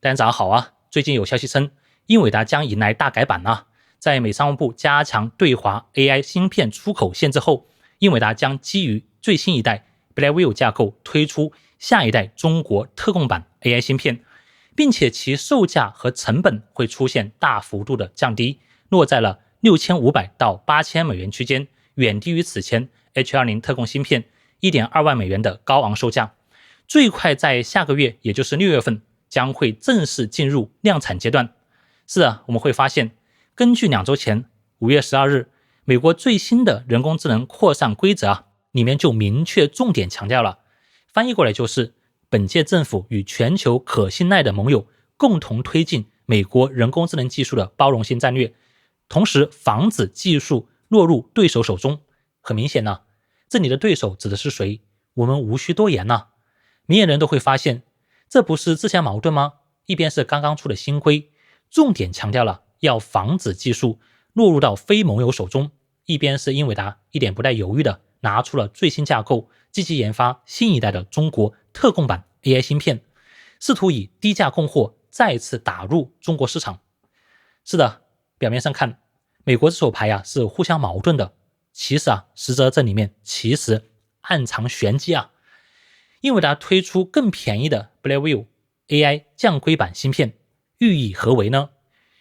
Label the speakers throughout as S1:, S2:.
S1: 大家早上好啊！最近有消息称，英伟达将迎来大改版啊。在美商务部加强对华 AI 芯片出口限制后，英伟达将基于最新一代 Blackview 架构推出下一代中国特供版 AI 芯片，并且其售价和成本会出现大幅度的降低，落在了6500到8000美元区间，远低于此前 H20 特供芯片 1.2万美元的高昂售价。最快在下个月，也就是6月份，将会正式进入量产阶段。是啊，我们会发现，根据2周前5月12日美国最新的人工智能扩散规则里面就明确重点强调了，翻译过来就是本届政府与全球可信赖的盟友共同推进美国人工智能技术的包容性战略，同时防止技术落入对手手中。很明显呢，这里的对手指的是谁？我们无需多言呢，明眼人都会发现，这不是自相矛盾吗？一边是刚刚出的新规，重点强调了要防止技术落入到非盟友手中，一边是英伟达一点不带犹豫的拿出了最新架构，积极研发新一代的中国特供版 AI 芯片，试图以低价供货再次打入中国市场。是的，表面上看美国这手牌是互相矛盾的，其实实则这里面其实暗藏玄机英伟达推出更便宜的 Blackview AI 降规版芯片，寓意何为呢？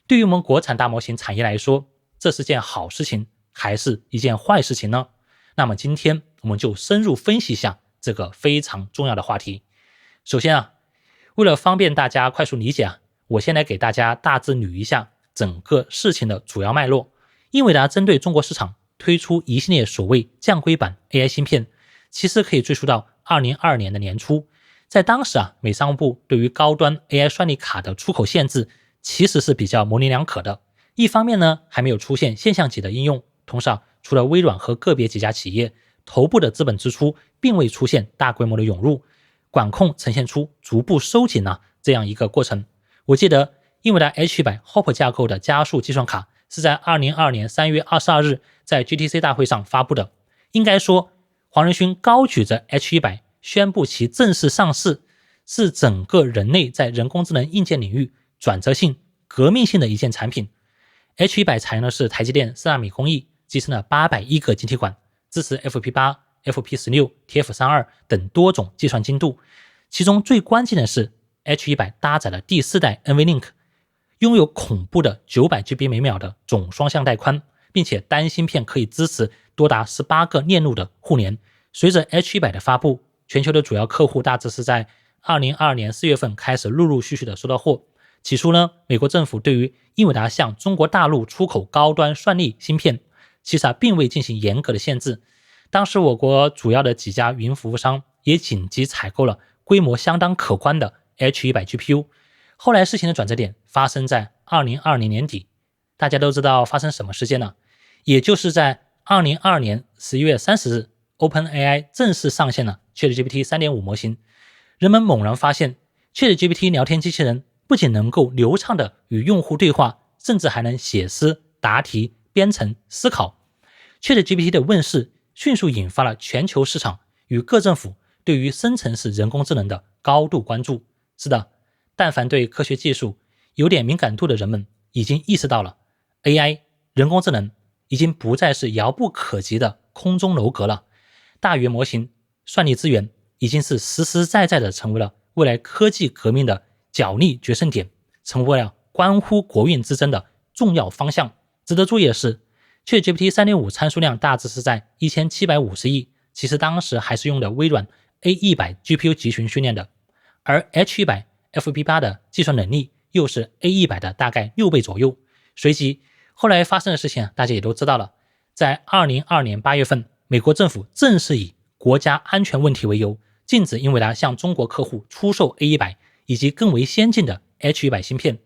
S1: 对于我们国产大模型产业来说，这是件好事情还是一件坏事情呢？那么今天我们就深入分析一下这个非常重要的话题。首先为了方便大家快速理解我先来给大家大致捋一下整个事情的主要脉络。英伟达针对中国市场推出一系列所谓降规版 AI 芯片，其实可以追溯到2022年的年初，在当时美商务部对于高端 AI 算力卡的出口限制其实是比较模棱两可的。一方面呢，还没有出现现象级的应用，同时除了微软和个别几家企业，头部的资本支出并未出现大规模的涌入，管控呈现出逐步收紧这样一个过程。我记得英伟达 H100 Hopper 架构的加速计算卡是在2022年3月22日在 GTC 大会上发布的，应该说黄仁勋高举着 H100 宣布其正式上市，是整个人类在人工智能硬件领域转折性、革命性的一件产品。H100 采用的是台积电4纳米工艺，集成了801个晶体管，支持 FP8、FP16、TF32 等多种计算精度。其中最关键的是 H100 搭载了第4代 NVLink， 拥有恐怖的 900GB 每秒的总双向带宽，并且单芯片可以支持多达18个链路的互联。随着 H100 的发布，全球的主要客户大致是在2022年4月份开始陆续的收到货。起初呢，美国政府对于英伟达向中国大陆出口高端算力芯片，其实并未进行严格的限制。当时我国主要的几家云服务商也紧急采购了规模相当可观的 H100 GPU。后来事情的转折点发生在2020年底，大家都知道发生什么事件呢？也就是在2022年11月30日 OpenAI 正式上线了 ChatGPT 3.5 模型。人们猛然发现 ChatGPT 聊天机器人不仅能够流畅的与用户对话，甚至还能写诗、答题、编程、思考。ChatGPT 的问世迅速引发了全球市场与各政府对于生成式人工智能的高度关注。是的，但凡对科学技术有点敏感度的人们已经意识到了 AI 人工智能已经不再是遥不可及的空中楼阁了，大语言模型、算力资源已经是实实在在的成为了未来科技革命的角力决胜点，成为了关乎国运之争的重要方向。值得注意的是， ChatGPT 3.5 参数量大致是在1750亿，其实当时还是用的微软 A100 GPU 集群训练的，而 H100 FP8 的计算能力又是 A100 的大概6倍左右。随即后来发生的事情大家也都知道了，在2022年8月份，美国政府正式以国家安全问题为由，禁止英伟达向中国客户出售 A100 以及更为先进的 H100 芯片。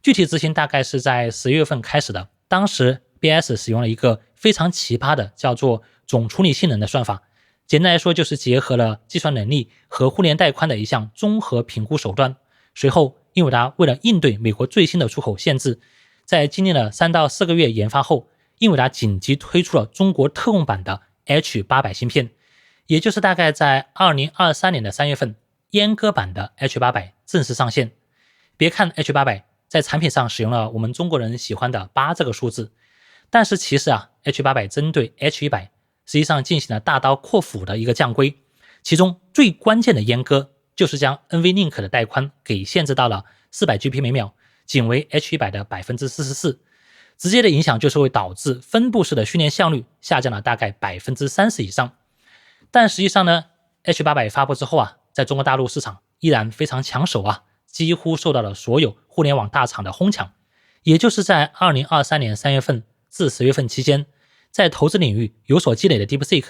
S1: 具体执行大概是在10月份开始的。当时 BS 使用了一个非常奇葩的叫做总处理性能的算法，简单来说就是结合了计算能力和互联带宽的一项综合评估手段。随后英伟达为了应对美国最新的出口限制，在经历了3到4个月研发后，英伟达紧急推出了中国特供版的 H800 芯片，也就是大概在2023年的3月份，阉割版的 H800 正式上线。别看 H800 在产品上使用了我们中国人喜欢的8这个数字，但是其实H800 针对 H100 实际上进行了大刀阔斧的一个降规，其中最关键的阉割就是将 NVLink 的带宽给限制到了 400Gbps 每秒，仅为 H100 的 44%， 直接的影响就是会导致分布式的训练效率下降了大概 30% 以上。但实际上呢， H800 发布之后在中国大陆市场依然非常抢手几乎受到了所有互联网大厂的哄抢。也就是在2023年3月份至10月份期间，在投资领域有所积累的 DeepSeek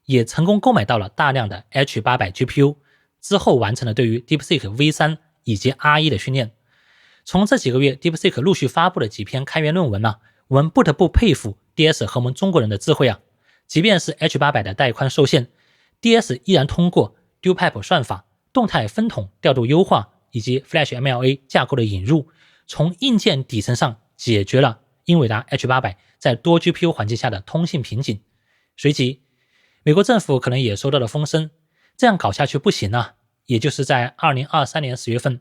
S1: 也成功购买到了大量的 H800 GPU， 之后完成了对于 DeepSeek V3 以及 R1 的训练。从这几个月 DeepSeek 陆续发布的几篇开源论文我们不得不佩服 DS 和我们中国人的智慧即便是 H800 的带宽受限， DS 依然通过 DualPipe 算法、动态分统调度优化以及 Flash MLA 架构的引入，从硬件底层上解决了英伟达 H800 在多 GPU 环境下的通信瓶颈。随即美国政府可能也收到了风声，这样搞下去不行也就是在2023年10月份，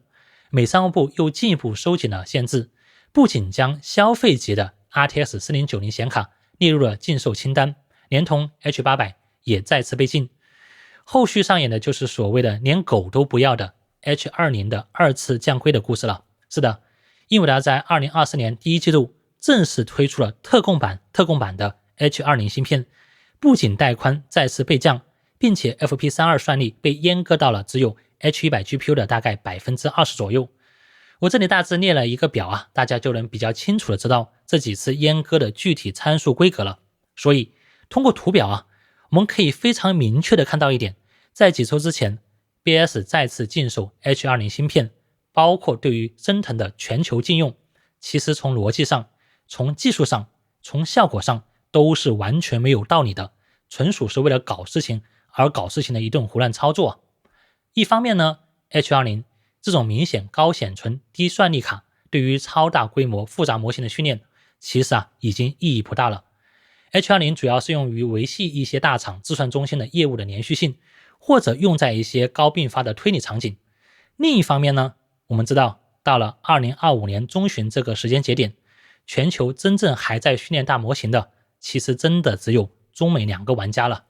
S1: 美商务部又进一步收紧了限制，不仅将消费级的 RTX 4090显卡列入了禁售清单，连同 H800 也再次被禁。后续上演的就是所谓的连狗都不要的 H20 的2次降规的故事了。是的，英伟达在2024年第一季度正式推出了特供版的 H20 芯片，不仅带宽再次被降，并且 FP32 算力被阉割到了只有 H100 GPU 的大概 20% 左右。我这里大致列了一个表大家就能比较清楚的知道这几次阉割的具体参数规格了。所以通过图表我们可以非常明确的看到一点，在几周之前 BIS 再次禁售 H20 芯片，包括对于升腾的全球禁用，其实从逻辑上、从技术上、从效果上都是完全没有道理的，纯属是为了搞事情而搞事情的一顿胡乱操作。一方面呢， H20 这种明显高显存低算力卡对于超大规模复杂模型的训练其实已经意义不大了。H20 主要是用于维系一些大厂计算中心的业务的连续性，或者用在一些高并发的推理场景。另一方面呢，我们知道到了2025年中旬这个时间节点，全球真正还在训练大模型的其实真的只有中美2个玩家了。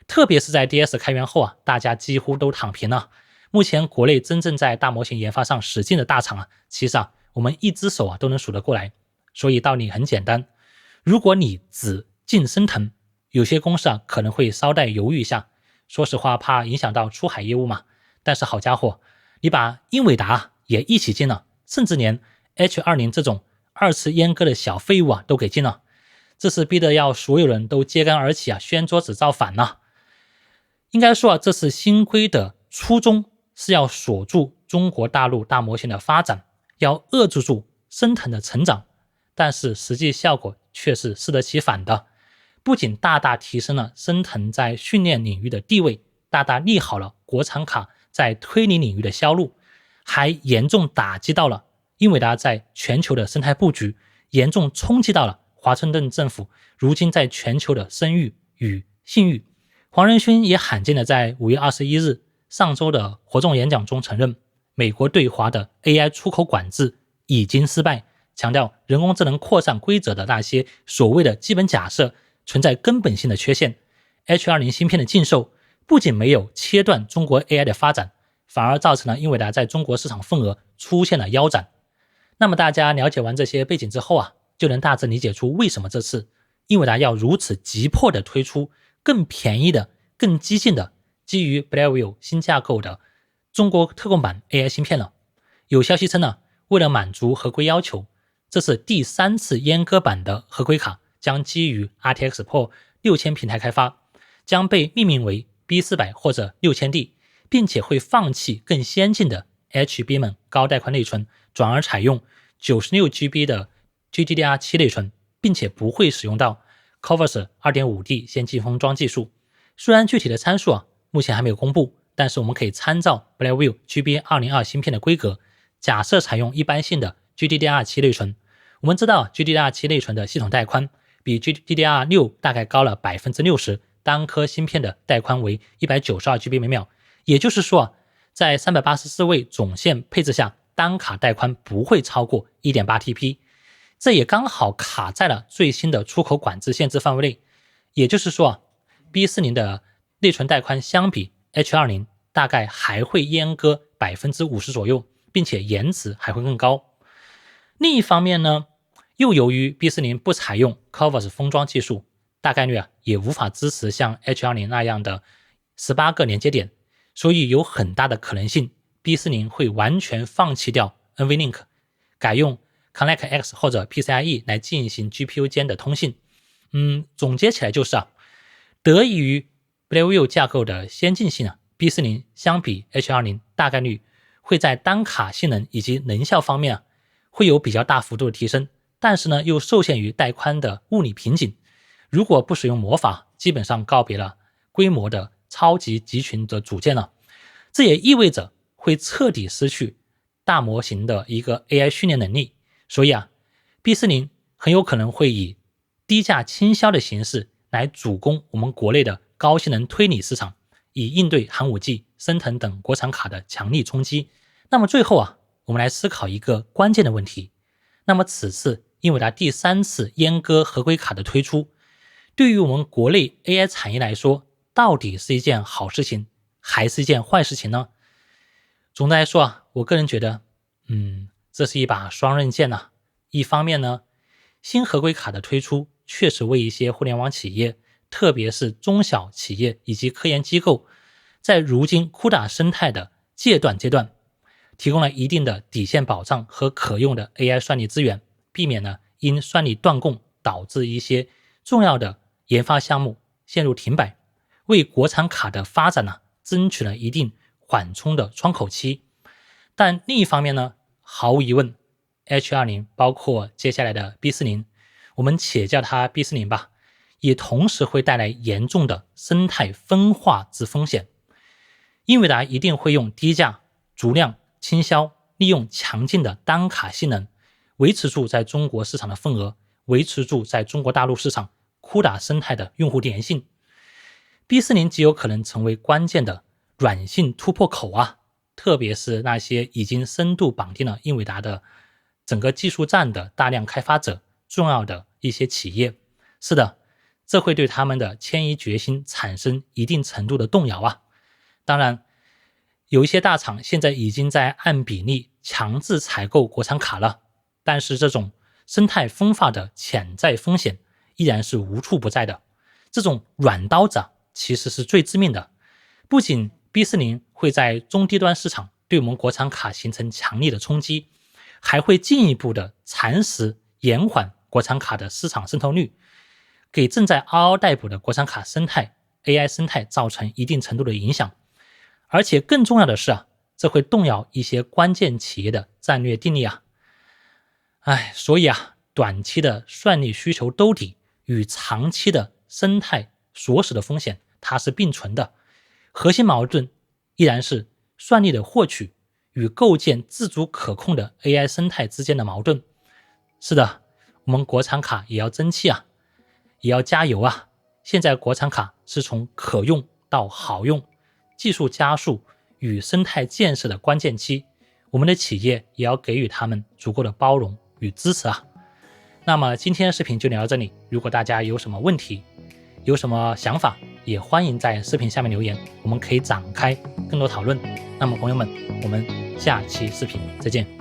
S1: 特别是在 DS 开源后大家几乎都躺平了。目前国内真正在大模型研发上使劲的大厂其实我们一只手都能数得过来。所以道理很简单，如果你只禁升腾，有些公司可能会稍带犹豫一下，说实话怕影响到出海业务嘛。但是好家伙，你把英伟达也一起禁了，甚至连 H20 这种2次阉割的小废物都给禁了，这是逼得要所有人都揭竿而起掀桌子造反了。应该说这次新规的初衷是要锁住中国大陆大模型的发展，要遏制住升腾的成长，但是实际效果却是适得其反的，不仅大大提升了升腾在训练领域的地位，大大利好了国产卡在推理领域的销路，还严重打击到了英伟达在全球的生态布局，严重冲击到了华盛顿政府如今在全球的声誉与信誉。黄仁勋也罕见的在5月21日上周的活动演讲中承认，美国对华的 AI 出口管制已经失败，强调人工智能扩散规则的那些所谓的基本假设存在根本性的缺陷。 H20 芯片的禁售不仅没有切断中国 AI 的发展，反而造成了英伟达在中国市场份额出现了腰斩。那么大家了解完这些背景之后就能大致理解出为什么这次英伟达要如此急迫的推出更便宜的、更激进的基于 Blackview 新架构的中国特供版 AI 芯片了。有消息称为了满足合规要求，这是第3次阉割版的合规卡将基于 RTX Pro 6000平台开发，将被命名为 B400 或者 6000D， 并且会放弃更先进的 HBM 高带宽内存，转而采用 96GB 的 GDDR7 内存，并且不会使用到 CoWoS 2.5D 先进封装技术。虽然具体的参数目前还没有公布，但是我们可以参照 Blackview GB202 芯片的规格，假设采用一般性的 GDDR7 内存。我们知道 GDDR7 内存的系统带宽比 GDDR6 大概高了 60%， 单颗芯片的带宽为 192GB 每秒。也就是说在384位总线配置下，单卡带宽不会超过 1.8TB， 这也刚好卡在了最新的出口管制限制范围内。也就是说B40 的内存带宽相比 H20 大概还会阉割 50% 左右，并且延迟还会更高。另一方面呢，又由于 B40 不采用 CoWoS 封装技术，大概率也无法支持像 H20 那样的18个连接点，所以有很大的可能性 B40 会完全放弃掉 NVLink， 改用 ConnectX 或者 PCIe 来进行 GPU 间的通信。总结起来就是得益于 Blackview 架构的先进性B40 相比 H20 大概率会在单卡性能以及能效方面会有比较大幅度的提升，但是呢又受限于带宽的物理瓶颈，如果不使用魔法，基本上告别了规模的超级集群的组件了。这也意味着会彻底失去大模型的一个 AI 训练能力，所以B40 很有可能会以低价倾销的形式来主攻我们国内的高性能推理市场，以应对寒武纪、升腾等国产卡的强力冲击。那么最后我们来思考一个关键的问题，那么此次英伟达第3次阉割合规卡的推出，对于我们国内 AI 产业来说，到底是一件好事情还是一件坏事情呢？总的来说我个人觉得这是一把双刃剑一方面呢，新合规卡的推出确实为一些互联网企业，特别是中小企业以及科研机构，在如今CUDA生态的阶段提供了一定的底线保障和可用的 AI 算力资源，避免了因算力断供导致一些重要的研发项目陷入停摆，为国产卡的发展争取了一定缓冲的窗口期。但另一方面呢，毫无疑问 H20 包括接下来的 B40， 我们且叫它 B40 吧，也同时会带来严重的生态分化之风险。英伟达一定会用低价足量倾销，利用强劲的单卡性能维持住在中国市场的份额，维持住在中国大陆市场 CUDA 生态的用户粘性。 B40 极有可能成为关键的软性突破口特别是那些已经深度绑定了英伟达的整个技术栈的大量开发者，重要的一些企业。是的，这会对他们的迁移决心产生一定程度的动摇当然有一些大厂现在已经在按比例强制采购国产卡了，但是这种生态分化的潜在风险依然是无处不在的。这种软刀子其实是最致命的，不仅 B40 会在中低端市场对我们国产卡形成强力的冲击，还会进一步的蚕食延缓国产卡的市场渗透率，给正在嗷嗷待哺的国产卡生态 AI 生态造成一定程度的影响。而且更重要的是这会动摇一些关键企业的战略定力所以短期的算力需求兜底与长期的生态锁死的风险它是并存的，核心矛盾依然是算力的获取与构建自主可控的 AI 生态之间的矛盾。是的，我们国产卡也要争气也要加油现在国产卡是从可用到好用，技术加速与生态建设的关键期，我们的企业也要给予他们足够的包容与支持那么今天的视频就聊到这里，如果大家有什么问题，有什么想法，也欢迎在视频下面留言，我们可以展开更多讨论。那么朋友们，我们下期视频再见。